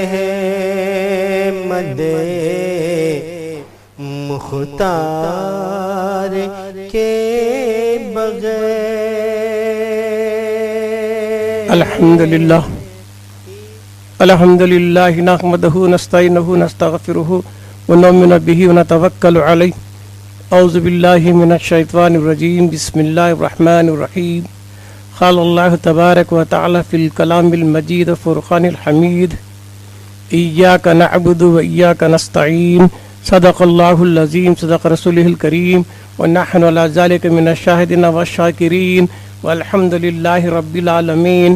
مد مختار کے بغیر الحمدللہ نحمدہ نستعینہ نستغفرہ ونؤمن بہ ونتوکل علیہ اعوذ باللہ من الشیطان الرجیم بسم اللہ الرحمن الرحیم قال اللہ تبارک و تعالی فی الکلام المجید فرقان الحمید ایاک نعبد و ایاک نستعین صدق اللہ العظیم صدق رسولہ الکریم ونحن علی ذلک من الشاہدین والشاکرین والحمد للہ رب العالمین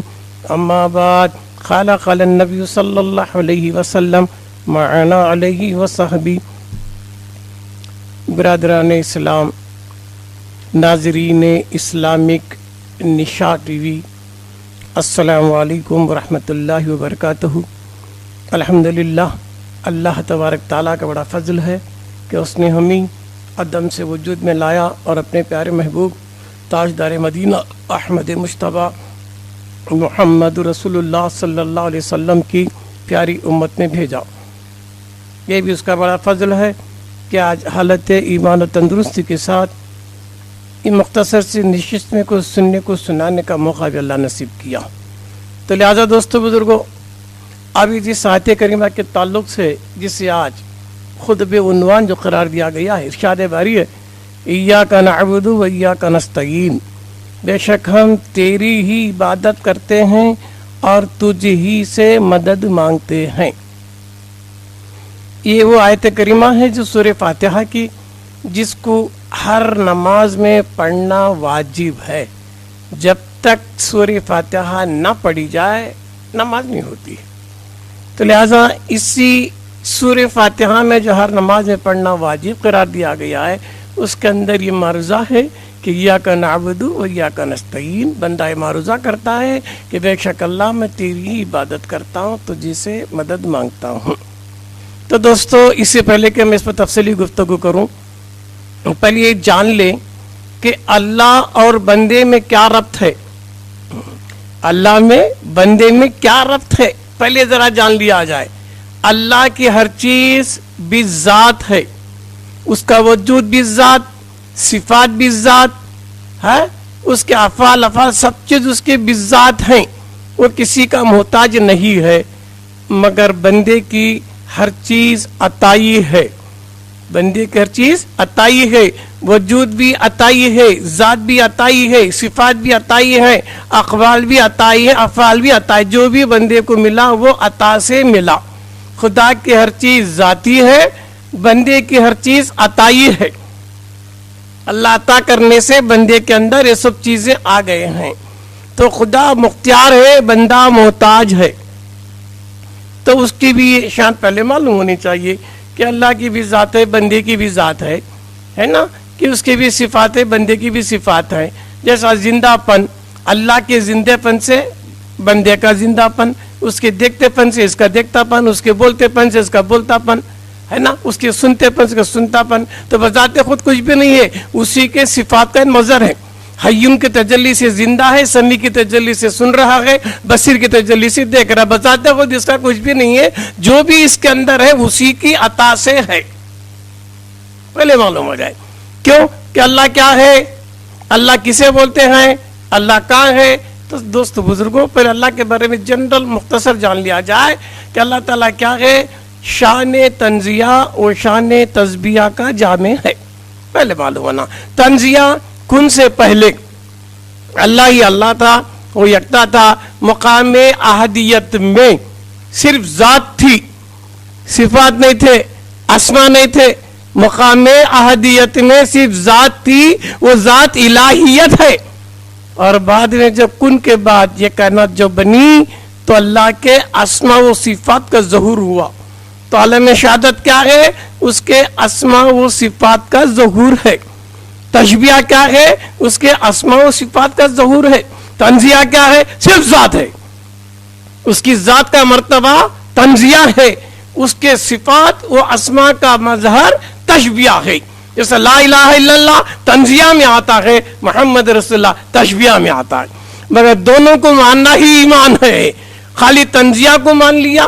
اما بعد قال النبی صلی اللہ علیہ وسلم معنا علیہ وصحبی برادران اسلام، ناظرین اسلامک نشاط ٹی وی، السلام علیکم ورحمۃ اللہ وبرکاتہ۔ الحمدللہ، اللہ تبارک تعالیٰ کا بڑا فضل ہے کہ اس نے ہمیں عدم سے وجود میں لایا اور اپنے پیارے محبوب تاجدار مدینہ احمد مجتبیٰ محمد رسول اللہ صلی اللہ علیہ وسلم کی پیاری امت میں بھیجا۔ یہ بھی اس کا بڑا فضل ہے کہ آج حالت ایمان و تندرستی کے ساتھ ان مختصر سی نشست میں کو سننے کو سنانے کا موقع بھی اللہ نصیب کیا۔ تو لہٰذا دوستو بزرگوں، ابھی جس آیت کریمہ کے تعلق سے جسے آج خطبہ عنوان جو قرار دیا گیا ہے، ارشاد باری ہے ایاک نعبد و ایاک نستعین، بے شک ہم تیری ہی عبادت کرتے ہیں اور تجھ ہی سے مدد مانگتے ہیں۔ یہ وہ آیت کریمہ ہے جو سورہ فاتحہ کی، جس کو ہر نماز میں پڑھنا واجب ہے۔ جب تک سورہ فاتحہ نہ پڑھی جائے نماز نہیں ہوتی۔ تو لہٰذا اسی سورہ فاتحہ میں جو ہر نماز میں پڑھنا واجب قرار دیا گیا ہے، اس کے اندر یہ معروضہ ہے کہ ایاک نعبد و ایاک نستعین، بندہ معروضہ کرتا ہے کہ بے شک اللہ میں تیری ہی عبادت کرتا ہوں، تجھ سے مدد مانگتا ہوں۔ تو دوستو، اس سے پہلے کہ میں اس پر تفصیلی گفتگو کروں، پہلے یہ جان لیں کہ اللہ اور بندے میں کیا ربط ہے۔ اللہ میں بندے میں کیا ربط ہے، پہلے ذرا جان لیا جائے۔ اللہ کی ہر چیز بذات ہے، اس کا وجود بذات، صفات بذات ہے، اس کے افعال سب چیز اس کے بذات ہیں، وہ کسی کا محتاج نہیں ہے۔ مگر بندے کی ہر چیز عطائی ہے، بندے کی ہر چیز عطائی ہے، وجود بھی عطائی ہے، ذات بھی عطائی ہے، صفات بھی عطائی ہے، اقوال بھی عطائی ہے، افعال بھی عطائی، جو بھی بندے کو ملا وہ عطا سے ملا۔ خدا کی ہر چیز ذاتی ہے، بندے کی ہر چیز عطائی ہے۔ اللہ عطا کرنے سے بندے کے اندر یہ سب چیزیں آ گئے ہیں۔ تو خدا مختار ہے، بندہ محتاج ہے۔ تو اس کی بھی شان پہلے معلوم ہونی چاہیے کہ اللہ کی بھی ذات ہے، بندے کی بھی ذات ہے نا، کہ اس کی بھی صفات ہے، بندے کی بھی صفات ہے۔ جیسا زندہ پن، اللہ کے زندہ پن سے بندے کا زندہ پن، اس کے دیکھتے پن سے اس کا دیکھتا پن، اس کے بولتے پن سے اس کا بولتا پن ہے نا، اس کے سنتے پن سے اس کا سنتا پن۔ تو بذات خود کچھ بھی نہیں ہے، اسی کے صفات کا مظہر ہے۔ حیون کی تجلی سے زندہ ہے، سمیع کی تجلی سے سن رہا ہے، بصیر کی تجلی سے دیکھ رہا ہے۔ بذات خود اس کا کچھ بھی نہیں ہے، جو بھی اس کے اندر ہے اسی کی عطا سے ہے۔ پہلے معلوم ہو جائے کیوں کہ اللہ کیا ہے، اللہ کسے بولتے ہیں، اللہ کہاں ہے۔ تو دوست بزرگوں، پہلے اللہ کے بارے میں جنرل مختصر جان لیا جائے کہ اللہ تعالیٰ کیا ہے، شان تنزیہ و شان تسبیہ کا جامع ہے۔ پہلے معلوم ہونا، تنزیہ کن سے پہلے اللہ ہی اللہ تھا، وہ یکتا تھا۔ مقام احدیت میں صرف ذات تھی، صفات نہیں تھے، اسماء نہیں تھے۔ مقام احدیت میں صرف ذات تھی، وہ ذات الہیت ہے۔ اور بعد میں جب کن کے بعد یہ کائنات جو بنی تو اللہ کے اسماء و صفات کا ظہور ہوا۔ تو عالم شہادت کیا ہے، اس کے اسماء و صفات کا ظہور ہے۔ تشبیہ کیا ہے، اس کے اسماء و صفات کا ظہور ہے۔ تنزیہ کیا ہے، صرف ذات ہے، اس کی ذات کا مرتبہ تنزیہ ہے، اس کے صفات و اسماء کا مظہر تشبیہ ہے۔ جیسے لا الہ الا اللہ تنزیہ میں آتا ہے، محمد رسول اللہ تشبیہ میں آتا ہے، مگر دونوں کو ماننا ہی ایمان ہے۔ خالی تنزیہ کو مان لیا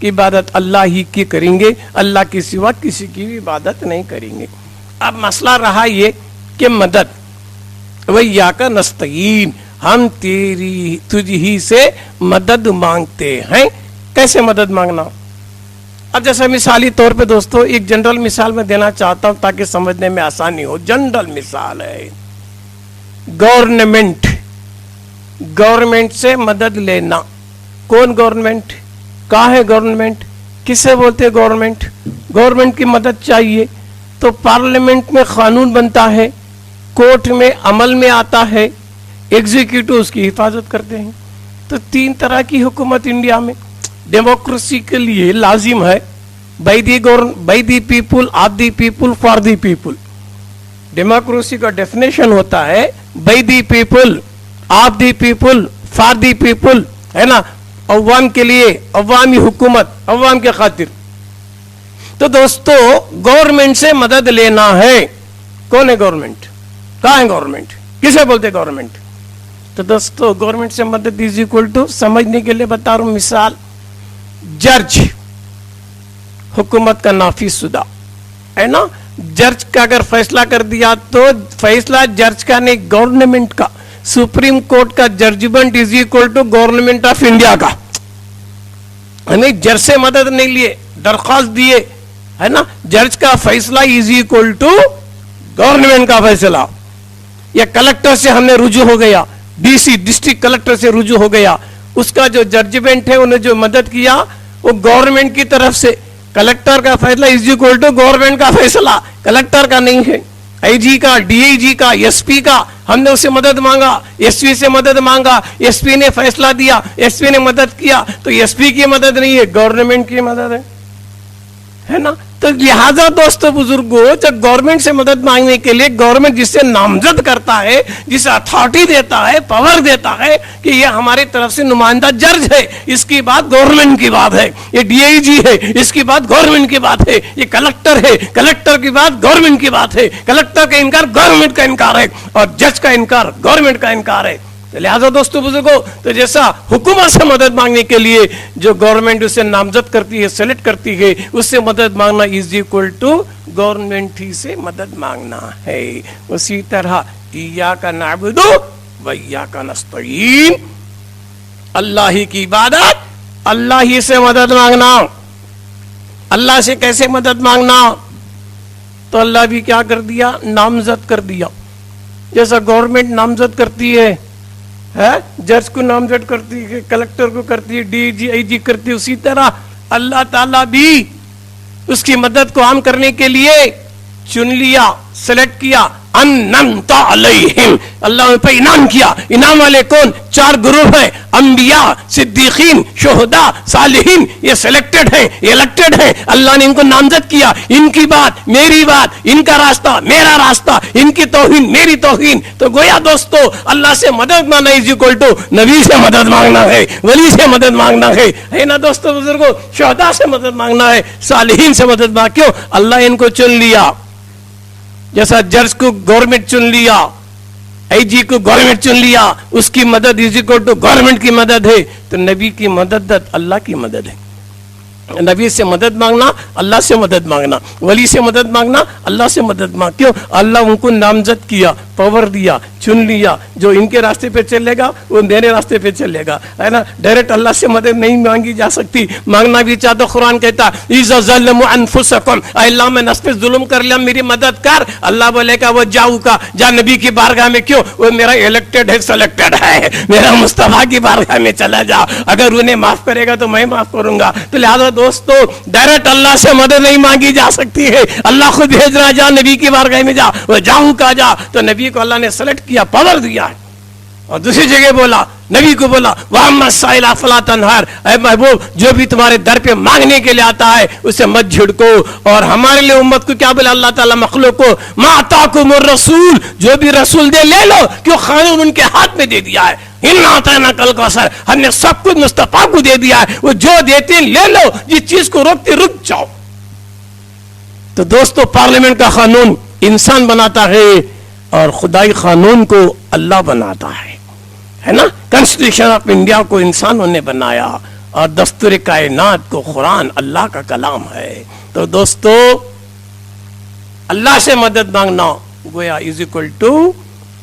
کہ عبادت اللہ ہی کی کریں گے, اللہ کے سوا کسی کی بھی عبادت نہیں کریں گے. اب مسئلہ رہا یہ کہ مدد, وَإِيَّاكَ نَسْتَعِينُ, ہم تجھ ہی سے مدد مانگتے ہیں. کیسے مدد مانگنا؟ اب جیسا مثالی طور پہ دوستو ایک جنرل مثال میں دینا چاہتا ہوں تاکہ سمجھنے میں آسانی ہو. جنرل مثال ہے گورنمنٹ سے مدد لینا. کون گورنمنٹ؟ کہاں ہے گورنمنٹ؟ کسے بولتے گورنمنٹ؟ گورنمنٹ کی مدد چاہیے تو پارلیمنٹ میں قانون بنتا ہے, کورٹ میں عمل میں آتا ہے, ایگزیکٹو اس کی حفاظت کرتے ہیں. تو تین طرح کی حکومت انڈیا میں. ڈیموکریسی کے لیے لازم ہے by the people, of the people, for the people. Democracy کا ڈیفینیشن ہوتا ہے by the people, of the people, for the people, ہے نا, عوام کے لیے, عوامی حکومت, عوام کے خاطر. تو دوستو گورنمنٹ سے مدد لینا ہے. کون ہے گورنمنٹ؟ کہاں ہے گورنمنٹ؟ کسے بولتے گورنمنٹ؟ تو دوستو گورنمنٹ سے مدد از اکول ٹو, سمجھنے کے لیے بتا رہا ہوں مثال, جج, حکومت کا نافذ شدہ, ہے نا. جج کا اگر فیصلہ کر دیا تو فیصلہ جج کا نہیں, گورنمنٹ کا. سپریم کورٹ کا judgment is equal to government of India کا. ہمیں جج سے مدد نہیں لیے, درخواست دیے, ہے نا, جج کا فیصلہ از اکول ٹو گورنمنٹ کا فیصلہ. یا کلکٹر سے ہم نے رجوع ہو گیا, ڈی سی ڈسٹرکٹ کلکٹر سے رجوع ہو گیا, اس کا جو ججمنٹ ہے انہیں جو مدد کیا وہ گورنمنٹ کی طرف سے. کلکٹر کا فیصلہ از اکول ٹو گورنمنٹ کا فیصلہ, کلکٹر کا نہیں ہے. آئی جی کا, ڈی آئی جی کا, ایس پی کا, ہم نے اسے مدد مانگا, ایس پی سے مدد مانگا, ایس پی نے فیصلہ دیا, ایس پی نے مدد کیا, تو ایس پی کی مدد نہیں ہے, گورنمنٹ کی مدد ہے نا. تو لہذا دوستو بزرگوں, جب گورنمنٹ سے مدد مانگنے کے لیے گورنمنٹ جسے نامزد کرتا ہے, جسے اتھارٹی دیتا ہے, پاور دیتا ہے کہ یہ ہماری طرف سے نمائندہ جج ہے, اس کی بات گورنمنٹ کی بات ہے. یہ ڈی آئی جی ہے, اس کی بات گورنمنٹ کی بات ہے. یہ کلکٹر ہے, کلکٹر کی بات گورنمنٹ کی بات ہے. کلکٹر کا انکار گورنمنٹ کا انکار ہے, اور جج کا انکار گورنمنٹ کا انکار ہے. لہذا دوستو بزرگوں, تو جیسا حکومت سے مدد مانگنے کے لیے جو گورنمنٹ اسے نامزد کرتی ہے, سلیکٹ کرتی ہے, اس سے مدد مانگنا از اکول ٹو گورنمنٹ ہی سے مدد مانگنا ہے. اسی طرح ایاک نعبد و ایاک نستعین, اللہ ہی کی عبادت, اللہ ہی سے مدد مانگنا. اللہ سے کیسے مدد مانگنا؟ تو اللہ بھی کیا کر دیا؟ نامزد کر دیا. جیسا گورنمنٹ نامزد کرتی ہے, جج کو نامزد کرتی ہے, کلکٹر کو کرتی ہے, ڈی جی آئی جی کرتی ہے, اسی طرح اللہ تعالیٰ بھی اس کی مدد کو عام کرنے کے لیے چن لیا, سلیکٹ کیا. انعمت علیہم, اللہ پہ انعام کیا. انعام والے کون؟ چار گروہ ہیں, انبیاء, صدیقین, شہداء, صالحین. یہ سلیکٹڈ ہیں, الیکٹڈ ہیں, اللہ نے ان کو نامزد کیا. ان کی بات میری بات, ان کا راستہ میرا راستہ, ان کی توہین میری توہین. تو گویا دوستو اللہ سے مدد مانگنا از اکول ٹو نبی سے مدد مانگنا ہے, ولی سے مدد مانگنا ہے نا دوستو بزرگوں. شہداء سے مدد مانگنا ہے, صالحین سے مدد مانگنا. کیوں؟ اللہ ان کو چن لیا. جیسا جج کو گورنمنٹ چن لیا, آئی جی کو گورنمنٹ چن لیا, اس کی مدد از اکول ٹو گورنمنٹ کی مدد ہے. تو نبی کی مدد اللہ کی مدد ہے. نبی سے مدد مانگنا, اللہ سے مدد مانگنا. ولی سے مدد مانگنا, اللہ سے مدد مانگ. کیوں؟ اللہ ان کو نامزد کیا, پاور دیا, چن لیا. جو ان کے راستے پہ چلے گا وہ میرے راستے پہ چلے گا, ہے نا. ڈائریکٹ اللہ سے مدد نہیں مانگی جا سکتی. مانگنا بھی چاہتا, قرآن کہتا اذا ظلموا انفسکم, اے اللہ میں نفس پہ ظلم کر لیا, میری مدد کر. اللہ بولے گا وہ جاؤ کا جا نبی کی بارگاہ میں. کیوں؟ وہ میرا الیکٹڈ ہے, سلیکٹڈ ہے, میرا مصطفیٰ کی بارگاہ میں چلا جا. اگر انہیں معاف کرے گا تو میں معاف کروں گا. تو لہذا دوستو ڈائریکٹ اللہ سے مدد نہیں مانگی جا سکتی ہے. اللہ خود بھیج رہا, جا نبی کی بارگاہ میں جا, وہ جاؤ کا جا. تو نبی کو اللہ نے سلیکٹ کیا, پاور دیا. اور دوسری جگہ بولا, نبی کو بولا وَأَمَّا السَّائِلَ فَلَا تَنْهَرْ, اے محبوب جو بھی تمہارے در پہ مانگنے کے لیے آتا ہے اسے مت جھڑکو. اور ہمارے لیے امت کو کیا بولا اللہ تعالیٰ مخلوق کو؟ مَا أَتَاكُمُ الرَّسُولُ, جو بھی رسول دے لے لو. کیوں؟ قانون ان کے ہاتھ میں دے دیا ہے. اِنَّا أَعْطَيْنَاكَ الْكَوْثَرَ, ہم نے سب کچھ مصطفیٰ کو دے دیا ہے. وہ جو دیتے ہیں لے لو, جس چیز کو روکتے رک جاؤ. تو دوستو پارلیمنٹ کا قانون انسان بناتا ہے اور خدائی قانون کو اللہ بناتا ہے نا. کنسٹیٹیوشن آف انڈیا کو انسانوں نے بنایا, اور دستور کائنات کو قرآن اللہ کا کلام ہے. تو دوستو اللہ سے مدد مانگنا گویا از اکول ٹو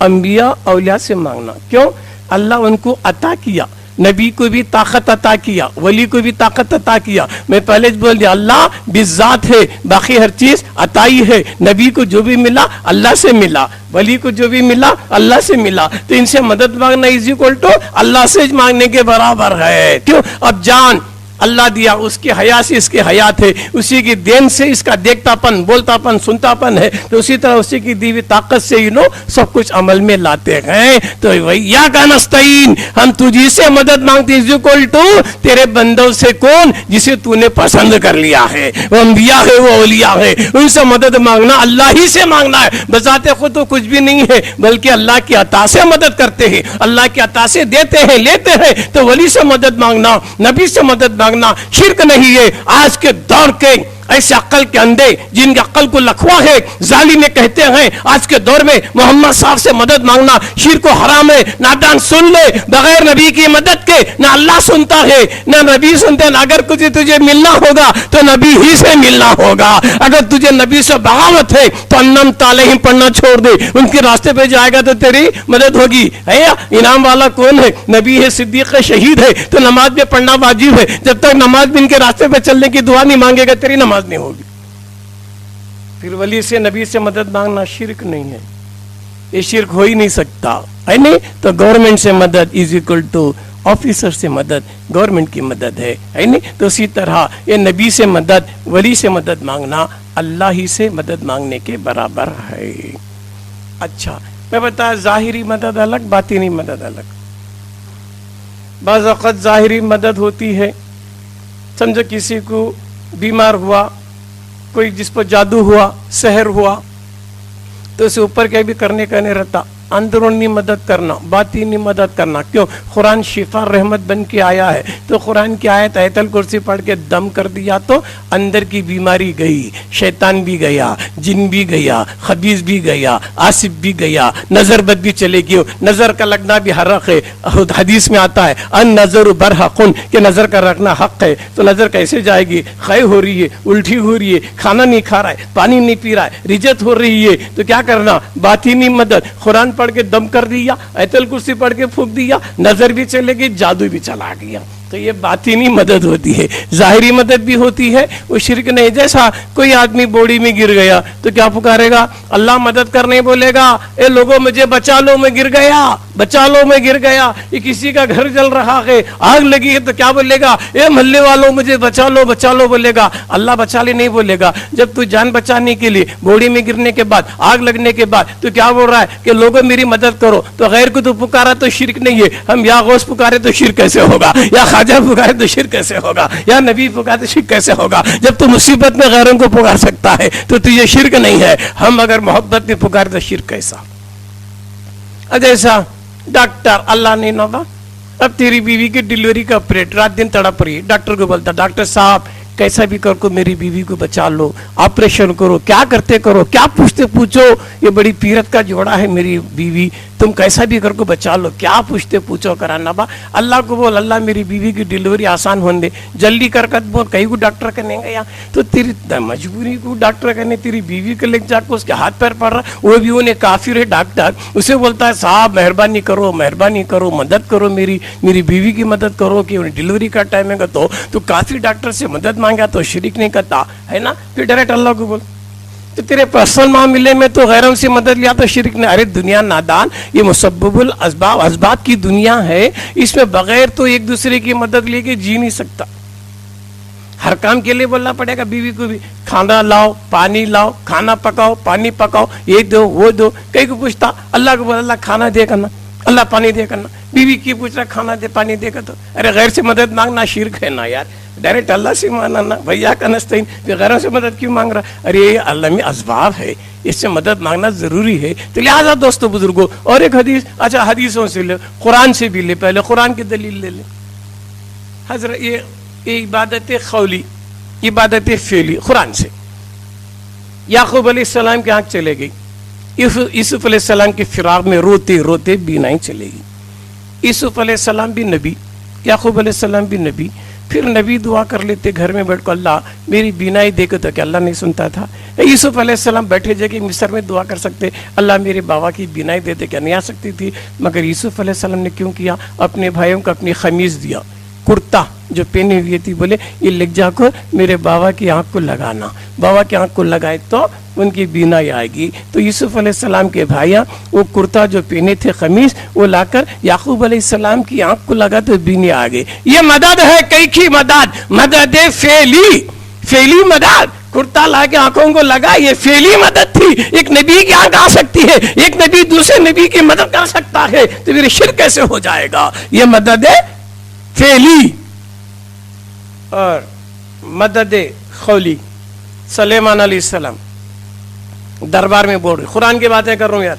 انبیاء اولیاء سے مانگنا. کیوں؟ اللہ ان کو عطا کیا, نبی کو بھی طاقت عطا کیا, ولی کو بھی طاقت عطا کیا. میں پہلے بول دیا اللہ بذات ہے, باقی ہر چیز عطائی ہے. نبی کو جو بھی ملا اللہ سے ملا, ولی کو جو بھی ملا اللہ سے ملا. تو ان سے مدد مانگنا از اکول ٹو اللہ سے مانگنے کے برابر ہے. کیوں؟ اب جان اللہ دیا, اس کی حیا سے اس کی حیات ہے, اسی کی دین سے اس کا دیکھتا پن, بولتا پن, سنتا پن ہے. تو اسی طرح اسی کی دی ہوئی طاقت سے سب کچھ عمل میں لاتے ہیں. تو یا کا نستعین, ہم تجھی سے مدد مانگتے از اکول ٹو تیرے بندوں سے کون جسے تو نے پسند کر لیا ہے, وہ انبیاء ہے, وہ اولیاء ہے, ان سے مدد مانگنا اللہ ہی سے مانگنا ہے. بذات خود تو کچھ بھی نہیں ہے, بلکہ اللہ کی عطا سے مدد کرتے ہیں, اللہ کی عطا سے دیتے ہیں, لیتے ہیں. تو ولی سے مدد مانگنا, نبی سے مدد مانگنا شرک نہیں ہے. آج کے دور کے ایسے عقل کے اندھے جن کی عقل کو لکھوا ہے, ظالم کہتے ہیں آج کے دور میں محمد صاحب سے مدد مانگنا شرک و حرام ہے. نادان سن لے, بغیر نبی کی مدد کے نہ اللہ سنتا ہے نہ نبی سنتے ہیں. اگر کچھ تجھے ملنا ہوگا تو نبی ہی سے ملنا ہوگا. اگر تجھے نبی سے بغاوت ہے تو انم تعلیم پڑھنا چھوڑ دے, ان کے راستے پہ جائے گا تو تیری مدد ہوگی. انعام والا کون ہے؟ نبی ہے, صدیق ہے, شہید ہے. تو نماز میں پڑھنا واجب ہے. جب تک نماز میں ان کے راستے پہ چلنے کی دعا نہیں مانگے گا تیری نماز نہیں ہوگی. پھر ولی سے نبی سے مدد مانگنا شرک نہیں ہے, یہ شرک ہو ہی نہیں سکتا ہے نہیں. تو گورنمنٹ سے مدد از اکول ٹو آفیسر سے مدد, گورنمنٹ کی مدد ہے نہیں. تو اسی طرح یہ نبی سے مدد, ولی سے مدد مانگنا اللہ ہی سے مدد مانگنے کے برابر ہے. اچھا میں بتایا ظاہری مدد الگ, باطنی مدد الگ. بعض وقت ظاہری مدد ہوتی ہے, سمجھو کسی کو بیمار ہوا, کوئی جس پر جادو ہوا, سحر ہوا, تو اسے اوپر کیا بھی کرنے کا نہیں رہتا. اندرونی مدد کرنا, باطنی مدد کرنا. کیوں؟ قرآن شفا رحمت بن کے آیا ہے. تو قرآن کی آیت آیت الکرسی پڑھ کے دم کر دیا تو اندر کی بیماری گئی, شیطان بھی گیا, جن بھی گیا, خبیث بھی گیا, آصف بھی گیا, نظر بد بھی چلے گی. نظر کا لگنا بھی حق ہے, حدیث میں آتا ہے ان نظر برحقن, کہ نظر کا رکھنا حق ہے. تو نظر کیسے جائے گی؟ خے ہو رہی ہے, الٹی ہو رہی ہے, کھانا نہیں کھا رہا ہے, پانی نہیں پی رہا ہے, رجت ہو رہی ہے, تو کیا کرنا؟ باطنی مدد. قرآن پڑھ کے دم کر دیا, آیت الکرسی پڑھ کے پھونک دیا, نظر بھی چلے گی, جادو بھی چلا گیا. تو یہ باطنی مدد ہوتی ہے. ظاہری مدد بھی ہوتی ہے, وہ شرک نہیں. جیسا کوئی آدمی بوڑی میں گر گیا تو کیا پکارے گا؟ اللہ مدد کرنے بولے گا, اے لوگوں مجھے بچا لو, میں گر گیا, بچا لو, میں گر گیا. یہ کسی کا گھر جل رہا ہے, آگ لگی ہے, تو کیا بولے گا؟ اے محلے والوں مجھے بچا لو, بچا لو بولے گا. اللہ بچا لے نہیں بولے گا. جب تو جان بچانے کے لیے بوڑی میں گرنے کے بعد, آگ لگنے کے بعد, تو کیا بول رہا ہے کہ لوگوں میری مدد کرو. تو غیر کو تو پکارا تو شرک نہیں ہے. ہم یا غوث پکارے تو شرک کیسے ہوگا؟ یا خواجہ پکارے تو شرک کیسے ہوگا؟ یا نبی پکارے تو شرک کیسے ہوگا؟ جب تو مصیبت میں غیروں کو پکار سکتا ہے تو تجھے شرک نہیں ہے. ہم اگر محبت میں پکارے تو شرک کیسا؟ جیسا ڈاکٹر اللہ نے نوا, اب تیری بیوی کی ڈیلیوری کا آپریٹ رات دن تڑپ رہی ہے, ڈاکٹر کو بولتا ڈاکٹر صاحب کیسا بھی کر کو میری بیوی کو بچا لو, آپریشن کرو, کیا کرتے کرو, کیا پوچھتے پوچھو, یہ بڑی پیرت کا جوڑا ہے میری بیوی, تم کیسا بھی کر کو بچا لو, کیا پوچھتے پوچھو کرانا با. اللہ کو بول اللہ میری بیوی کی ڈیلیوری آسان ہونے دے, جلدی کر کر بول. کہیں کو ڈاکٹر کرنے گیا تو تیری مجبوری کو ڈاکٹر کرنے, تیری بیوی کے لے جا کے اس کے ہاتھ پیر پڑ رہا, وہ بھی انہیں کافر ہے ڈاکٹر, اسے بولتا ہے صاحب مہربانی کرو, مہربانی کرو, مدد کرو, میری بیوی کی مدد کرو کہ ڈیلیوری کا ٹائم ہے. تو کافی ڈاکٹر سے مدد مانگا تو شریک نہیں کرتا ہے نا. پھر ڈائریکٹ اللہ کو بول. تو تیرے پرسنل معاملے میں تو غیروں سے مدد لیا تو شرک نے. ارے دنیا نادان, یہ مسبب الاسباب, اسباب کی دنیا ہے, اس میں بغیر تو ایک دوسرے کی مدد لے کے جی نہیں سکتا. ہر کام کے لیے بولنا پڑے گا بیوی کو بھی, کھانا لاؤ, پانی لاؤ, کھانا پکاؤ, پانی پکاؤ, یہ دو وہ دو. کئی کو پوچھتا اللہ کو بول اللہ کھانا دے کرنا, اللہ پانی دے کرنا. بیوی کی پوچھ رہا کھانا دے پانی دے کر. تو ارے غیر سے مدد مانگنا شرک ہے نا یار, ڈائریکٹ اللہ سے ماننا. بھیا کا نستعین, غیروں سے مدد کیوں مانگ رہا؟ ارے یہ اللہ میں اسباب ہے, اس سے مدد مانگنا ضروری ہے. تو لہٰذا دوستو بزرگوں, اور ایک حدیث, اچھا حدیثوں سے لے, قرآن سے بھی لے, پہلے قرآن کی دلیل لے لے. حضرت یہ عبادت قولی, عبادت فعلی قرآن سے. یعقوب علیہ السلام کی آنکھ چلے گئی, یوسف علیہ السلام کی فراق میں روتے روتے بینائی چلے گی. یوسف علیہ السلام بھی نبی, یعقوب علیہ السلام بھی نبی, پھر نبی دعا کر لیتے گھر میں بیٹھ کو اللہ میری بینائی دے کے، تو کہ اللہ نہیں سنتا تھا؟ یوسف علیہ السلام بیٹھے جگہ مصر میں دعا کر سکتے، اللہ میرے بابا کی بینائی دے دے، کیا نہیں آ سکتی تھی؟ مگر یوسف علیہ السلام نے کیوں کیا؟ اپنے بھائیوں کو اپنی خمیز دیا، کرتا جو پہنی ہوئی تھی، بولے یہ لکھ جا کر میرے بابا کی آنکھ کو لگانا، بابا کی آنکھ کو لگائے تو ان کی بینائی آئے گی۔ تو یوسف علیہ السلام کے بھائیاں وہ کرتا جو پہنے تھے خمیز، وہ لا کر یعقوب علیہ السلام کی آنکھ کو لگا تو بینی آ گئی۔ یہ مدد ہے، کئی کی مدد، مدد فعلی، فعلی مدد۔ کرتا لا کے آنکھوں کو لگا، یہ فعلی مدد تھی۔ ایک نبی کی آنکھ آ سکتی ہے، ایک نبی دوسرے نبی کی مدد کر سکتا ہے، تو پھر شرک کیسے ہو جائے گا؟ یہ مدد ہے فعلی۔ اور مدد قولی، سلیمان علیہ السلام دربار میں بول رہے، قرآن کی باتیں کر رہا ہوں یار،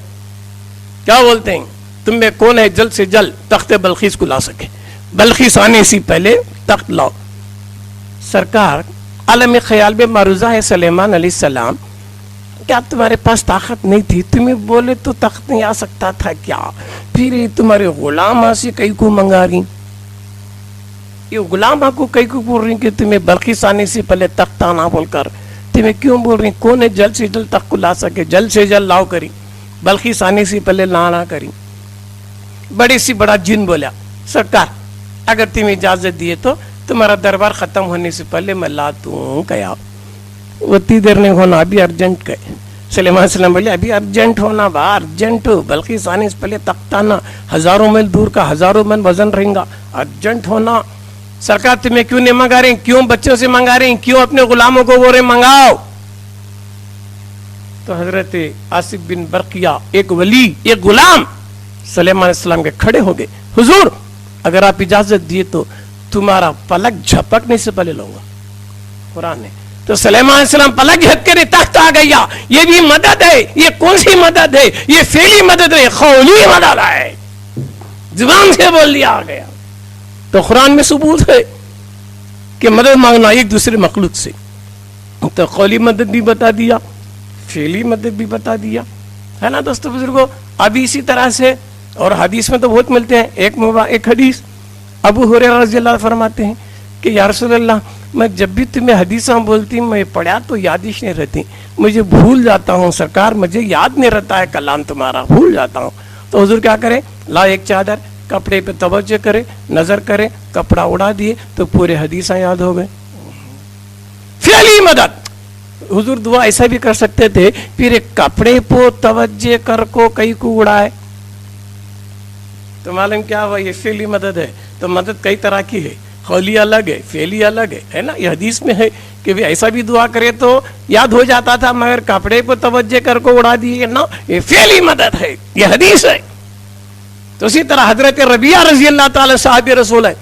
کیا بولتے ہیں؟ تم میں کون ہے جلد سے جلد تخت بلخیس کو لا سکے؟ بلخیس آنے سے پہلے تخت لاؤ۔ سرکار عالم خیال میں معروضہ ہے سلیمان علیہ السلام، کیا تمہارے پاس طاقت نہیں تھی؟ تمہیں بولے تو تخت نہیں آ سکتا تھا کیا؟ پھر یہ تمہارے غلام سے کئی کو منگا رہی، یہ غلام کو کئی کو بول رہی کہ تمہیں بلخیس آنے سے پہلے تخت آنا بول کر، تمہیں کیوں بول رہی؟ کون ہے جلد سے جلد تخت کو لا سکے؟ جلد سے جلد لاؤ کری، بلخیس آنے سے پہلے لانا کری۔ بڑے سی بڑا جن بولا، سرکار اگر تمہیں اجازت دیے تو تمہارا دربار ختم ہونے سے پہلے میں لا دوں کیا؟ اتنی دیر نہیں ہونا، ابھی ارجنٹ کہے۔ سلیمان علیہ السلام بولے ابھی ارجنٹ ہونا با، ارجنٹ، بلخیس آنے سے پہلے تخت آنا، ہزاروں میل دور کا، ہزاروں من وزن رہیں گا، ارجنٹ ہونا۔ سرکار تمہیں کیوں نہیں منگا رہے ہیں؟ کیوں بچوں سے منگا رہے ہیں؟ کیوں اپنے غلاموں کو بول رہے منگاؤ؟ تو حضرت آصف بن برقیہ، ایک ولی، ایک غلام، سلیمان علیہ السلام کے کھڑے ہو گئے، حضور اگر آپ اجازت دیے تو تمہارا پلک جھپکنے سے پہلے لوں گا، قرآن نے۔ تو سلیمان علیہ السلام پلک جھپک کے تخت آ گیا۔ یہ بھی مدد ہے۔ یہ کون سی مدد ہے؟ یہ فعلی مدد ہے، قولی مدد ہے، زبان سے بول دیا آ گیا۔ تو قرآن میں ثبوت ہے کہ مدد مانگنا ایک دوسرے مخلوق سے، تو قولی مدد بھی بتا دیا، فعلی مدد بھی بتا دیا، ہے نا دوستو بزرگوں؟ ابھی اسی طرح سے اور حدیث میں تو بہت ملتے ہیں۔ ایک حدیث ابو ہریرہ رضی اللہ فرماتے ہیں کہ یا رسول اللہ، میں جب بھی تمہیں حدیثاں بولتی ہوں میں پڑھا تو یادش نہیں رہتی، مجھے بھول جاتا ہوں سرکار، مجھے یاد نہیں رہتا ہے کلام تمہارا، بھول جاتا ہوں۔ تو حضور کیا کرے؟ لا ایک چادر، کپڑے پہ توجہ کرے، نظر کرے، کپڑا اڑا دیے تو پورے حدیثاں یاد ہو گئے۔ فعلی مدد، حضور دعا ایسا بھی کر سکتے تھے، پھر ایک کپڑے پہ توجہ کر کو کئی کو اڑائے تو معلوم کیا ہوا؟ یہ فعلی مدد ہے۔ تو مدد کئی طرح کی ہے، قولی الگ ہے، فعلی الگ ہے نا؟ یہ حدیث میں ہے کہ ایسا بھی دعا کرے تو یاد ہو جاتا تھا، مگر کپڑے پہ توجہ کر کو اڑا دیے نا، یہ فعلی مدد ہے، یہ حدیث ہے۔ تو اسی طرح حضرت ربیعہ رضی اللہ تعالی صحابی رسول ہے،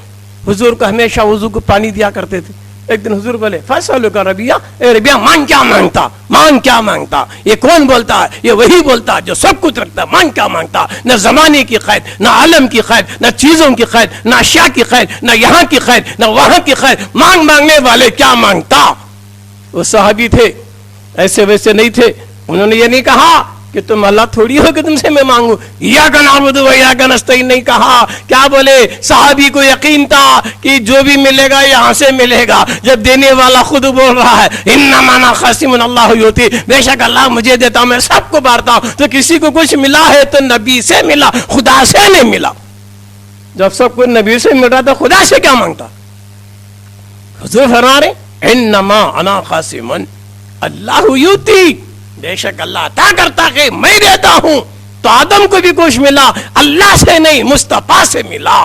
حضور کو ہمیشہ وضو کو پانی دیا کرتے تھے۔ ایک دن حضور بولے فاسألو کا ربیعہ، اے ربیعہ مان کیا مانگتا؟ مان کیا مانگتا؟ یہ کون بولتا ہے؟ یہ وہی بولتا جو سب کچھ رکھتا ہے۔ مان کیا مانگتا؟ نہ زمانے کی قید، نہ عالم کی قید، نہ چیزوں کی قید، نہ اشیاء کی قید، نہ یہاں کی قید، نہ وہاں کی قید۔ مانگنے والے کیا مانگتا؟ وہ صحابی تھے، ایسے ویسے نہیں تھے۔ انہوں نے یہ نہیں کہا کہ تم اللہ تھوڑی ہو کہ تم سے میں مانگوں، ایاک نعبد و ایاک نستعین نہیں کہا۔ کیا بولے؟ صحابی کو یقین تھا کہ جو بھی ملے گا یہاں سے ملے گا، جب دینے والا خود بول رہا ہے انما انا قاسم اللہ یؤتی، بے شک اللہ مجھے دیتا ہوں، میں سب کو بانٹتا ہوں۔ تو کسی کو کچھ ملا ہے تو نبی سے ملا، خدا سے نہیں ملا۔ جب سب کو نبی سے مل رہا تو خدا سے کیا مانگتا؟ حضور فرما رہے انما انا قاسم اللہ یؤتی، بے شک اللہ عطا کرتا کہ میں دیتا ہوں۔ تو آدم کو بھی کچھ ملا، اللہ سے نہیں، مصطفیٰ سے ملا۔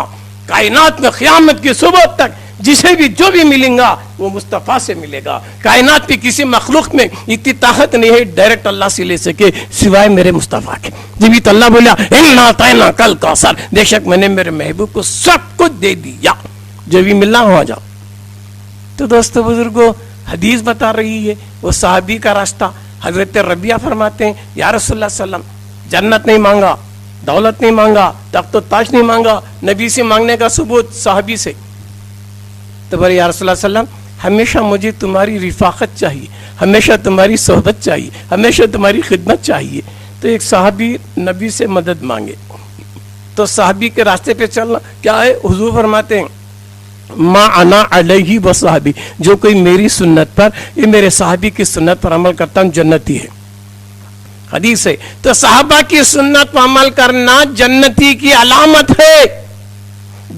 کائنات میں قیامت کی صبح تک جسے بھی جو بھی ملیں گا وہ مصطفیٰ سے ملے گا۔ کائنات کی کسی مخلوق میں اتنی طاقت نہیں ہے ڈائریکٹ اللہ سے لے سکے سوائے میرے مصطفیٰ کے۔ جبھی تو اللہ بولا اِنَّا أَعْطَيْنَاكَ الْكَوْثَرَ، بے شک میں نے میرے محبوب کو سب کچھ دے دیا، جو بھی ملنا ہو جاؤ۔ تو دوستو بزرگوں، حدیث بتا رہی ہے وہ صحابی کا راستہ۔ حضرت ربیعہ فرماتے ہیں یا رسول اللہ صلی اللہ علیہ وسلم، جنت نہیں مانگا، دولت نہیں مانگا، تخت و تاج نہیں مانگا، نبی سے مانگنے کا ثبوت صحابی سے۔ تو بولے یا رسول اللہ صلی اللہ علیہ وسلم، ہمیشہ مجھے تمہاری رفاقت چاہیے، ہمیشہ تمہاری صحبت چاہیے، ہمیشہ تمہاری خدمت چاہیے۔ تو ایک صحابی نبی سے مدد مانگے، تو صحابی کے راستے پہ چلنا کیا ہے؟ حضور فرماتے ہیں ما انا علیہ و صحابی، جو کوئی میری سنت پر، یہ میرے صحابی کی سنت پر عمل کرتا ہوں جنتی ہے. حدیث ہے. تو صحابہ کی سنت پر عمل کرنا جنتی کی علامت ہے.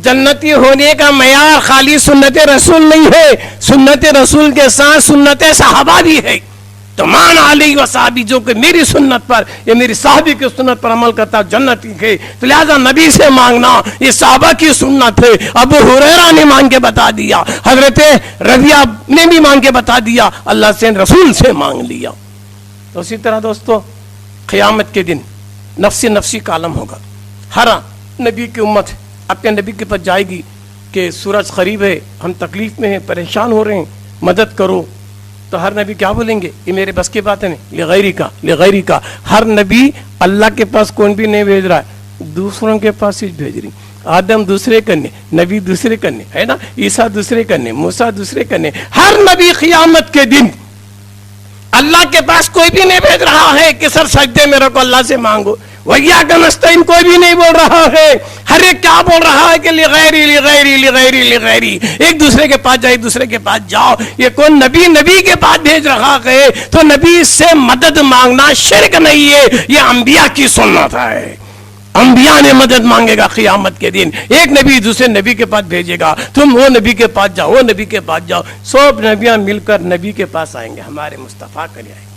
جنتی ہونے کا معیار خالی سنت رسول نہیں ہے، سنت رسول کے ساتھ سنت صحابہ بھی ہے. تو مان علی و صحابی، جو کہ میری سنت پر یا میری صحابی کی سنت پر عمل کرتا جنتی ہے. تو لہذا نبی سے مانگنا یہ صحابہ کی سنت ہے. ابو ہریرہ نے مانگ کے بتا دیا، حضرت ربیعہ نے بھی مانگ کے بتا دیا، اللہ سے رسول سے مانگ لیا. تو اسی طرح دوستو قیامت کے دن نفسی کا عالم ہوگا. ہر نبی کی امت اپنے نبی کے پاس جائے گی کہ سورج قریب ہے، ہم تکلیف میں ہیں، پریشان ہو رہے ہیں، مدد کرو. تو ہر نبی کیا بولیں گے؟ یہ میرے بس کی بات ہے نہیں، لغیری کا. ہر نبی اللہ کے پاس کون بھی نہیں بھیج رہا ہے، دوسروں کے پاس ہی بھیج رہی. آدم دوسرے کرنے، نبی دوسرے کرنے، ہے نا، عیسیٰ دوسرے کرنے، موسیٰ دوسرے کرنے. ہر نبی قیامت کے دن اللہ کے پاس کوئی بھی نہیں بھیج رہا ہے کہ سر سجدے میرے کو اللہ سے مانگو. وَإِيَّاكَ نَسْتَعِينُ کوئی بھی نہیں بول رہا ہے. ہر ایک کیا بول رہا ہے کہ لغیری. ایک دوسرے کے پاس جائے، دوسرے کے پاس جاؤ. یہ کون نبی کے پاس بھیج رہا ہے؟ تو نبی سے مدد مانگنا شرک نہیں ہے، یہ انبیاء کی سنت ہے. انبیاء نے مدد مانگے گا قیامت کے دن. ایک نبی دوسرے نبی کے پاس بھیجے گا، تم وہ نبی کے پاس جاؤ، وہ نبی کے پاس جاؤ. سب نبیاں مل کر نبی کے پاس آئیں گے، ہمارے مصطفیٰ کے لیے آئیں گے.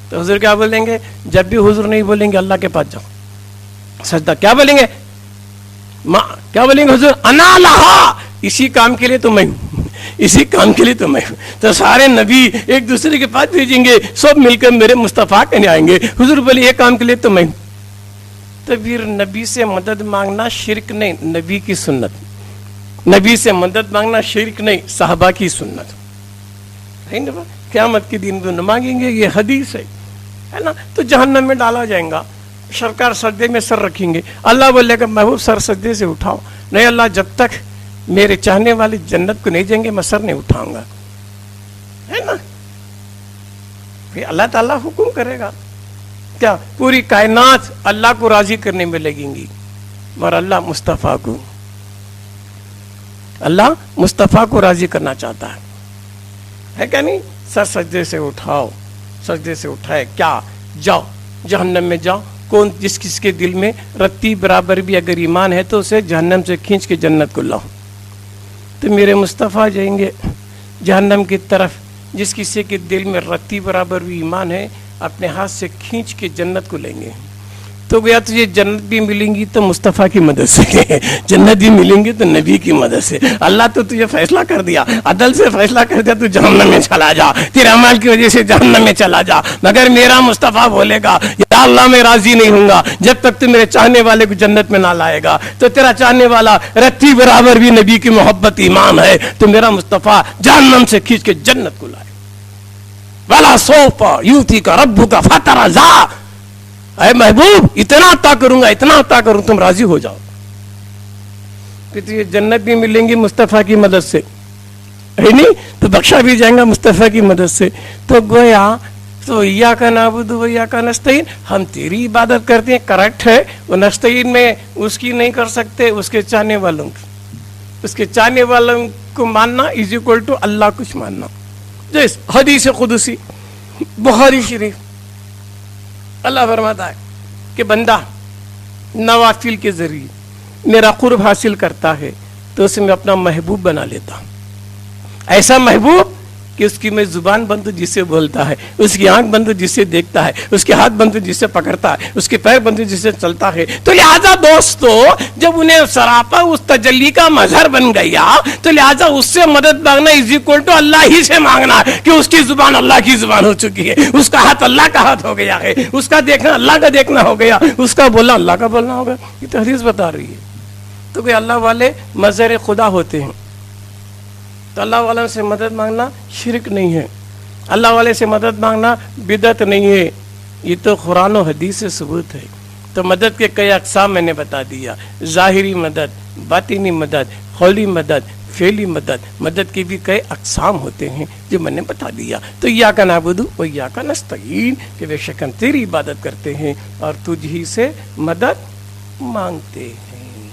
تو حضور کیا بولیں گے؟ جب بھی حضور نہیں بولیں گے اللہ کے پاس جاؤ سجدہ، کیا بولیں گے؟ کیا بولیں گے حضور؟ انا لہا، اسی کام کے لیے تو میں ہوں، اسی کام کے لیے تو میں ہوں. تو سارے نبی ایک دوسرے کے پاس بھیجیں گے، سب مل کر میرے مصطفیٰ کے لیے آئیں گے. حضور بولے یہ کام کے لیے تو میں ہوں. تو پھر نبی سے مدد مانگنا شرک نہیں، نبی کی سنت. نبی سے مدد مانگنا شرک نہیں، صحابہ کی سنت. قیامت کے دن نہ مانگیں گے، یہ حدیث ہے نا. تو جہنم میں ڈالا جائیں گا. سرکار سجدے میں سر رکھیں گے، اللہ بولے گا محبوب سر سجدے سے اٹھاؤ. نہیں اللہ، جب تک میرے چاہنے والے جنت کو نہیں جائیں گے میں سر نہیں اٹھاؤں گا، ہے نا. پھر اللہ تعالیٰ حکم کرے گا. کیا پوری کائنات اللہ کو راضی کرنے میں لگیں گی، اور اللہ مصطفیٰ کو راضی کرنا چاہتا ہے کہ نہیں. سر سجدے سے اٹھاؤ، سجدے سے اٹھائے کیا؟ جاؤ جہنم میں جاؤ. کون جس کس کے دل میں رتی برابر بھی اگر ایمان ہے تو اسے جہنم سے کھینچ کے جنت کو لاؤ. تو میرے مصطفیٰ جائیں گے جہنم کی طرف. جس کسی کے دل میں رتی برابر بھی ایمان ہے اپنے ہاتھ سے کھینچ کے جنت کو لیں گے. تو گیا تجھے جنت بھی ملیں گی تو مصطفیٰ کی مدد سے، جنت بھی ملیں گی تو نبی کی مدد سے. اللہ تو تجھے فیصلہ کر دیا، عدل سے فیصلہ کر دیا، تو جہنم میں چلا جا، تیرے عمل کی وجہ سے جہنم میں چلا جا. مگر میرا مصطفیٰ بولے گا یا اللہ میں راضی نہیں ہوں گا جب تک تو میرے چاہنے والے کو جنت میں نہ لائے گا. تو تیرا چاہنے والا رتی برابر بھی نبی کی محبت ایمان ہے تو میرا مصطفیٰ جہنم سے کھینچ کے جنت کو لائے. وَلَا سَوْفَ يُؤْتِيكَ رَبُّكَ فَتَرْضَىٰ، اے محبوب اتنا عطا کروں گا، اتنا عطا کروں تم راضی ہو جاؤ. پھر یہ جنت بھی ملیں گی مصطفیٰ کی مدد سے، ہے نہیں؟ تو بخشا بھی جائیں گا مصطفیٰ کی مدد سے. تو گویا تو ایاک نعبد و ایاک نستعین، ہم تیری عبادت کرتے ہیں، کریکٹ ہے. وہ نستعین میں اس کی نہیں کر سکتے، اس کے چاہنے والوں کی، اس کے چاہنے والوں کو ماننا از اکول ٹو اللہ کچھ ماننا. جیس حدیث قدسی بخاری شریف اللہ فرماتا ہے کہ بندہ نوافل کے ذریعے میرا قرب حاصل کرتا ہے تو اسے میں اپنا محبوب بنا لیتا ہوں. ایسا محبوب کہ اس کی میں زبان بند جس سے بولتا ہے، اس کی آنکھ بند جس سے دیکھتا ہے، اس کے ہاتھ بند جس سے پکڑتا ہے، اس کے پیر بند جس سے چلتا ہے. تو لہذا دوستو جب انہیں سراپا اس تجلی کا مظہر بن گیا تو لہذا اس سے مدد مانگنا از اکول ٹو اللہ ہی سے مانگنا ہے کہ اس کی زبان اللہ کی زبان ہو چکی ہے، اس کا ہاتھ اللہ کا ہاتھ ہو گیا ہے، اس کا دیکھنا اللہ کا دیکھنا ہو گیا، اس کا بولنا اللہ کا بولنا ہوگا. یہ تو حدیث بتا رہی ہے. تو کہ اللہ والے مظہر خدا ہوتے ہیں. تو اللہ والوں سے مدد مانگنا شرک نہیں ہے، اللہ والے سے مدد مانگنا بدعت نہیں ہے. یہ تو قرآن و حدیث سے ثبوت ہے. تو مدد کے کئی اقسام میں نے بتا دیا، ظاہری مدد، باطنی مدد، قولی مدد، فعلی مدد. مدد کے بھی کئی اقسام ہوتے ہیں جو میں نے بتا دیا. تو ایاک نعبد و ایاک نستعین کہ بے شک ہم تیری عبادت کرتے ہیں اور تجھ ہی سے مدد مانگتے ہیں.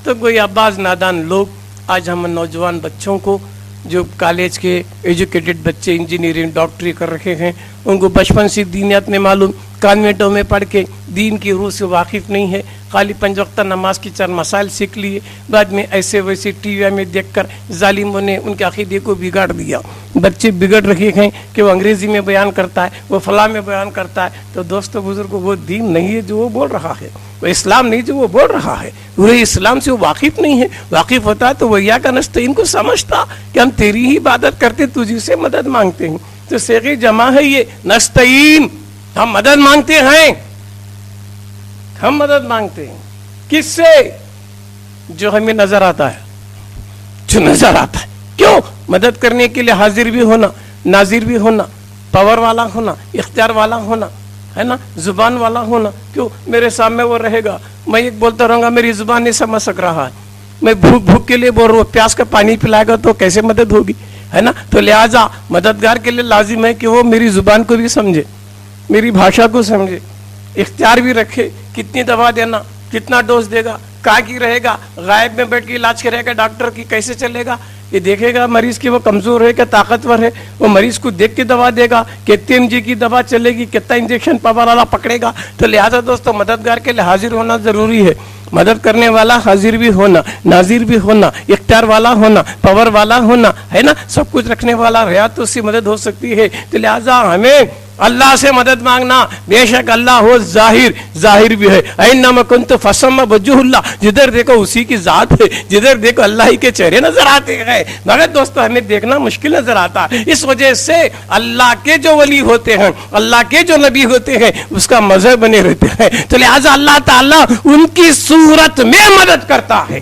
تو گویا بعض نادان لوگ آج ہم نوجوان بچوں کو جو کالج کے ایجوکیٹڈ بچے انجینئرنگ ڈاکٹری کر رہے ہیں ان کو بچپن سے دینیات میں معلوم کانوینٹوں میں پڑھ کے دین کی روح سے واقف نہیں ہے خالی 5 وقتہ نماز کی 4 مسائل سیکھ لیے بعد میں ایسے ویسے ٹی وی میں دیکھ کر ظالموں نے ان کے عقیدے کو بگاڑ دیا بچے بگڑ رہے ہیں کہ وہ انگریزی میں بیان کرتا ہے وہ فلاں میں بیان کرتا ہے تو دوستو بزرگوں وہ دین نہیں ہے جو وہ بول رہا ہے وہ اسلام نہیں جو وہ بول رہا ہے وہ اسلام سے وہ واقف نہیں ہے واقف ہوتا ہے تو وہ یا کا نستعین کو سمجھتا کہ ہم تیری ہی عبادت کرتے تجھی سے مدد مانگتے ہیں تو صیغہ جمع ہے یہ نستعین ہم مدد مانگتے ہیں ہم مدد مانگتے ہیں کس سے جو ہمیں نظر آتا ہے جو نظر آتا ہے کیوں مدد کرنے کے لیے حاضر بھی ہونا ناظر بھی ہونا پاور والا ہونا اختیار والا ہونا ہے نا زبان والا ہونا کیوں میرے سامنے وہ رہے گا میں ایک بولتا رہوں گا میری زبان نہیں سمجھ سک رہا ہے میں بھوک کے لیے بول رہا ہوں پیاس کا پانی پلائے گا تو کیسے مدد ہوگی ہے نا تو لہٰذا مددگار کے لیے لازم ہے کہ وہ میری زبان کو بھی سمجھے میری بھاشا کو سمجھے اختیار بھی رکھے کتنی دوا دینا کتنا ڈوز دے گا کہاں کی رہے گا غائب میں بیٹھ کے علاج کرے گا ڈاکٹر کی کیسے چلے گا یہ دیکھے گا مریض کی وہ کمزور ہے کہ طاقتور ہے وہ مریض کو دیکھ کے دوا دے گا کتنے mg کی دوا چلے گی کتنا انجیکشن پاور والا پکڑے گا تو لہٰذا دوستو مددگار کے لیے حاضر ہونا ضروری ہے مدد کرنے والا حاضر بھی ہونا ناظر بھی ہونا اختیار والا ہونا پاور والا ہونا ہے نا سب کچھ رکھنے والا رہا تو اس سے مدد ہو سکتی ہے تو لہٰذا ہمیں اللہ سے مدد مانگنا بے شک اللہ ہو ظاہر بھی ہے اینما کنت فثم وجہ اللہ جدھر دیکھو اسی کی ذات ہے جدھر دیکھو اللہ ہی کے چہرے نظر آتے ہیں مگر دوستو ہمیں دیکھنا مشکل نظر آتا ہے اس وجہ سے اللہ کے جو ولی ہوتے ہیں اللہ کے جو نبی ہوتے ہیں اس کا مذہب بنے رہتے ہیں تو لہٰذا اللہ تعالیٰ ان کی صورت میں مدد کرتا ہے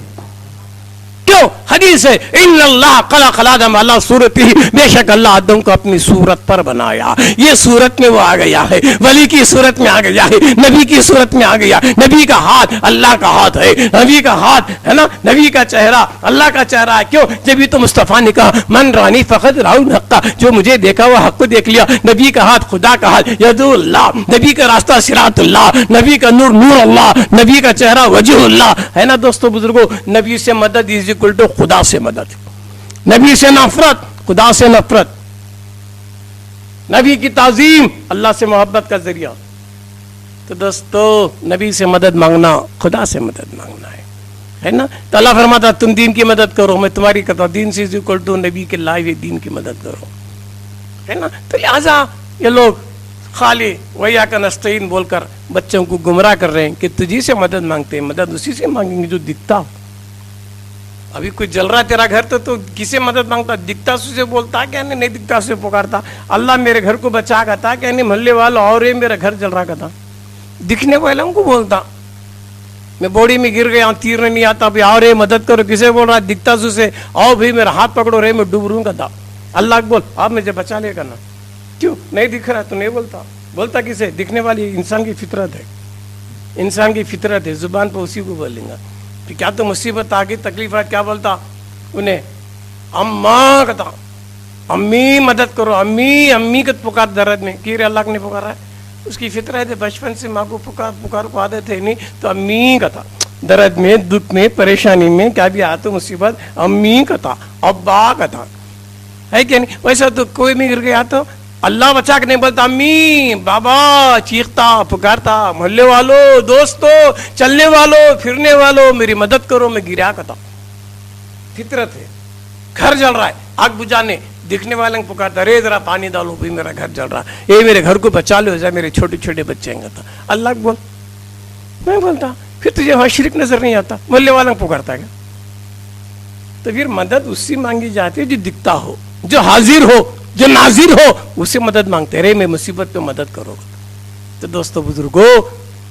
کیوں حدیث ہے ان اللہ خلق آدم علی صورتہ بے شک اللہ آدم کو اپنی صورت پر بنایا یہ صورت میں وہ آ گیا ہے ولی کی صورت میں آ گیا ہے نبی کی صورت میں آ گیا نبی کا ہاتھ اللہ کا ہاتھ ہے نبی کا ہاتھ ہے نا نبی کا چہرہ اللہ کا چہرہ ہے کیوں جبھی تو مصطفیٰ نے کہا من رانی فقط راؤن حقا جو مجھے دیکھا وہ حق کو دیکھ لیا نبی کا ہاتھ خدا کا ہاتھ ید اللہ نبی کا راستہ صراط اللہ نبی کا نور نور اللہ نبی کا چہرہ وجہ اللہ ہے نا دوستو بزرگوں نبی سے مدد ٹو خدا سے مدد نبی سے نفرت خدا سے نفرت نبی کی تعظیم اللہ سے محبت کا ذریعہ تو دوستو نبی سے مدد مانگنا خدا سے مدد مانگنا ہے نا تو اللہ فرماتا تم دین کی مدد کرو میں تمہاری کرتا ہوں دین سے نبی کے لائے ہوئے دین کی مدد کرو ہے نا تو لہٰذا یہ لوگ خالی ویا کا نستعین بول کر بچوں کو گمراہ کر رہے ہیں کہ تجھی سے مدد مانگتے ہیں مدد اسی سے مانگیں گے جو دکھتا ہو ابھی کوئی جل رہا تیرا گھر تو کسے مدد مانگتا دکھتا سے بولتا کیا نہیں دکھتا سے پکارتا اللہ میرے گھر کو بچا گا تھا کیا نہیں محلے والا اور میرا گھر جل رہا تھا دکھنے والوں کو بولتا میں بوڑی میں گر گیا تیرنے نہیں آتا ابھی اور مدد کرو کسے بول رہا دکھتا سے آؤ بھی میرا ہاتھ پکڑو رہے میں ڈوب رہوں گا تھا اللہ بول آپ مجھے بچا لے گا نا کیوں نہیں دکھ رہا تو نہیں بولتا کسے دکھنے والی انسان کی فطرت ہے انسان کی فطرت ہے زبان پہ اسی کو بولیں گا کیا تو مصیبت آ گئی تکلیف ہے کیا بولتا انہیں اماں کہتا امی مدد کرو امی کا پکار درد میں کی اللہ نے پکارا ہے اس کی فطرت ہے بچپن سے ماں کو پکار کو عادت ہے نہیں تو امی کہتا درد میں دکھ میں پریشانی میں کیا بھی آتا مصیبت امی کہتا ابا کہتا ہے کہ نہیں ویسا تو کوئی بھی گر گیا تو اللہ بچا کے نہیں بولتا امی بابا چیختا پکارتا محلے والوں دوستو چلنے والوں پھرنے والوں میری مدد کرو میں گرا کہتا فطرت ہے گھر جل رہا ہے آگ بجھانے دکھنے والے پکارتا رے ذرا پانی ڈالو بھی میرا گھر جل رہا ہے میرے گھر کو بچا لو جا میرے چھوٹے چھوٹے بچے ہیں کہتا اللہ بول میں بولتا پھر تجھے وہاں شرک نظر نہیں آتا محلے والوں پکارتا کیا تو پھر مدد اس سے مانگی جاتی ہے جو دکھتا ہو جو حاضر ہو جو ناظر ہو اسے مدد مانگتے رہے میں مصیبت پہ مدد کرو تو دوستو بزرگو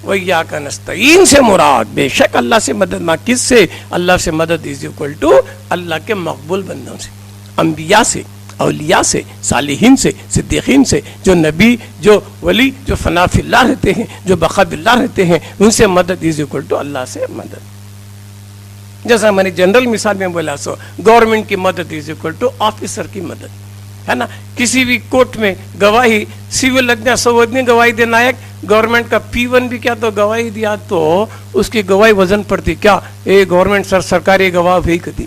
وَإِيَّاكَ نَسْتَعِينُ سے مراد بے شک اللہ سے مدد مانگ کس سے اللہ سے مدد از اکول ٹو اللہ کے مقبول بندوں سے انبیاء سے اولیاء سے صالحین سے صدیقین سے جو نبی جو ولی جو فنا فی اللہ رہتے ہیں جو بقا باللہ رہتے ہیں ان سے مدد از اکول ٹو اللہ سے مدد جیسا میں نے جنرل مثال میں بولا سو گورنمنٹ کی مدد از اکول ٹو آفیسر کی مدد ہے نا کسی بھی کورٹ میں گواہی سیول لگنا سوودنی گواہی دینا ہے گورنمنٹ کا P1 بھی کیا تو گواہی دیا تو اس کی گواہی وزن پڑتی کیا گورنمنٹ سرکاری گواہ بھی کتی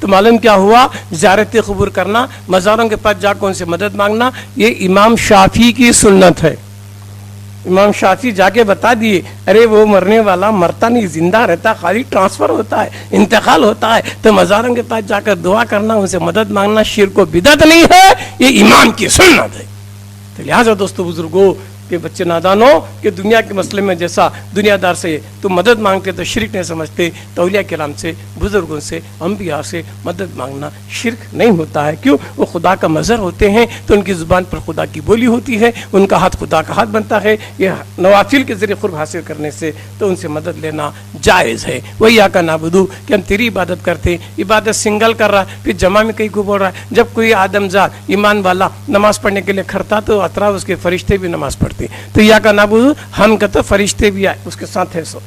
تو معلوم کیا ہوا؟ زیارت قبور کرنا، مزاروں کے پاس جا کر ان سے مدد مانگنا، یہ امام شافعی کی سنت ہے۔ امام شافعی جا کے بتا دیے ارے وہ مرنے والا مرتا نہیں، زندہ رہتا، خالی ٹرانسفر ہوتا ہے، انتقال ہوتا ہے، تو مزاروں کے پاس جا کر دعا کرنا، ان سے مدد مانگنا شرک و بدعت نہیں ہے، یہ امام کی سنت ہے۔ تو لہٰذا دوستو بزرگوں کہ بچے نادان ہو کہ دنیا کے مسئلے میں جیسا دنیا دار سے تم مدد مانگتے تو شرک نہیں سمجھتے، تو اولیاء کرام سے، بزرگوں سے، انبیاء سے مدد مانگنا شرک نہیں ہوتا ہے۔ کیوں؟ وہ خدا کا مظہر ہوتے ہیں تو ان کی زبان پر خدا کی بولی ہوتی ہے، ان کا ہاتھ خدا کا ہاتھ بنتا ہے، یہ نوافل کے ذریعے قرب حاصل کرنے سے تو ان سے مدد لینا جائز ہے۔ وہی آقا نعبدو کہ ہم تیری عبادت کرتے ہیں، عبادت سنگل کر رہا ہے، پھر جمع میں کہیں کو بول رہا ہے۔ جب کوئی آدم زاد ایمان والا نماز پڑھنے کے لیے کھڑتا تو اطراف اس کے فرشتے بھی نماز پڑھتے، تو یا کا نعبدو ہم کا تو فرشتے بھی آئے اس کے ساتھ ہے، سو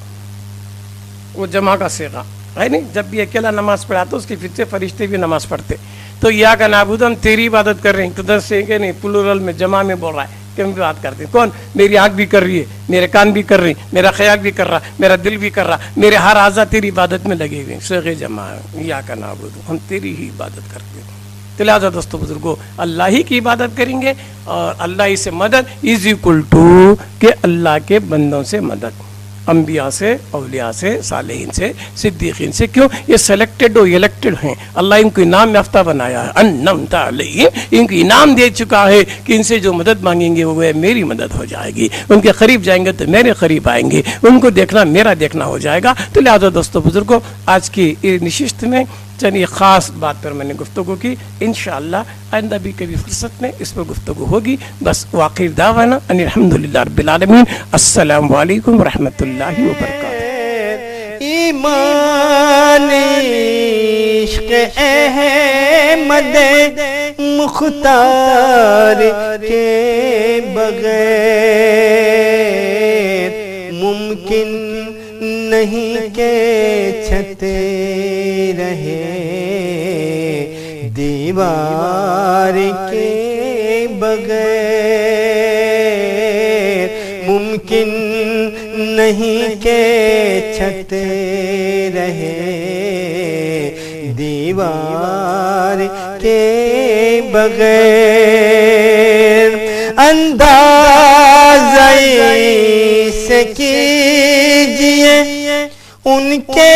وہ جمع کا صیغہ ہے نہیں، جب بھی اکیلا نماز پڑھا تو اس کے پیچھے فرشتے بھی نماز پڑھتے۔ تو یا کا نعبدو ہم تیری عبادت کر رہے ہیں، تو دس سے کہ نہیں پلورل میں جمع میں بول رہا ہے کہ ہم بھی بات کرتے ہیں۔ کون؟ میری آنکھ بھی کر رہی ہے، میرے کان بھی کر رہی، میرا خیال بھی کر رہا، میرا دل بھی کر رہا، میرے ہر اعضا تیری عبادت میں لگے ہوئے، صیغہ جمع ہے، یا کا نعبدو ہم تیری ہی عبادت کرتے ہیں۔ تو لہٰذا دوستو بزرگوں اللہ ہی کی عبادت کریں گے، اور اللہ ہی سے مدد از اکول ٹو کہ اللہ کے بندوں سے مدد، انبیاء سے، اولیاء سے، صالحین سے، صدیقین سے۔ کیوں؟ یہ سلیکٹڈ و الیکٹڈ ہیں، اللہ ان کو انعام یافتہ بنایا ہے، انعمت علیہم، ان کو انعام دے چکا ہے کہ ان سے جو مدد مانگیں گے وہ میری مدد ہو جائے گی، ان کے قریب جائیں گے تو میرے قریب آئیں گے، ان کو دیکھنا میرا دیکھنا ہو جائے گا۔ تو لہٰذا دوستو بزرگوں آج کی نشست میں چند یہ خاص بات پر میں نے گفتگو کی، انشاءاللہ آئندہ بھی کبھی فرصت میں اس پر گفتگو ہوگی۔ بس وآخر دعوانا ان الحمدللہ رب العالمین، السلام علیکم ورحمۃ اللہ وبرکاتہ۔ ایمان عشق احمد مختار کے بغیر ممکن نہیں کہ چھتے رہے دیوار کے بغیر، ممکن نہیں کہ چھتے رہے دیوار کے بغیر۔ اندازہ سے کیجئے ان کے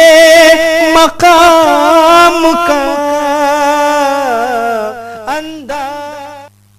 مقام کا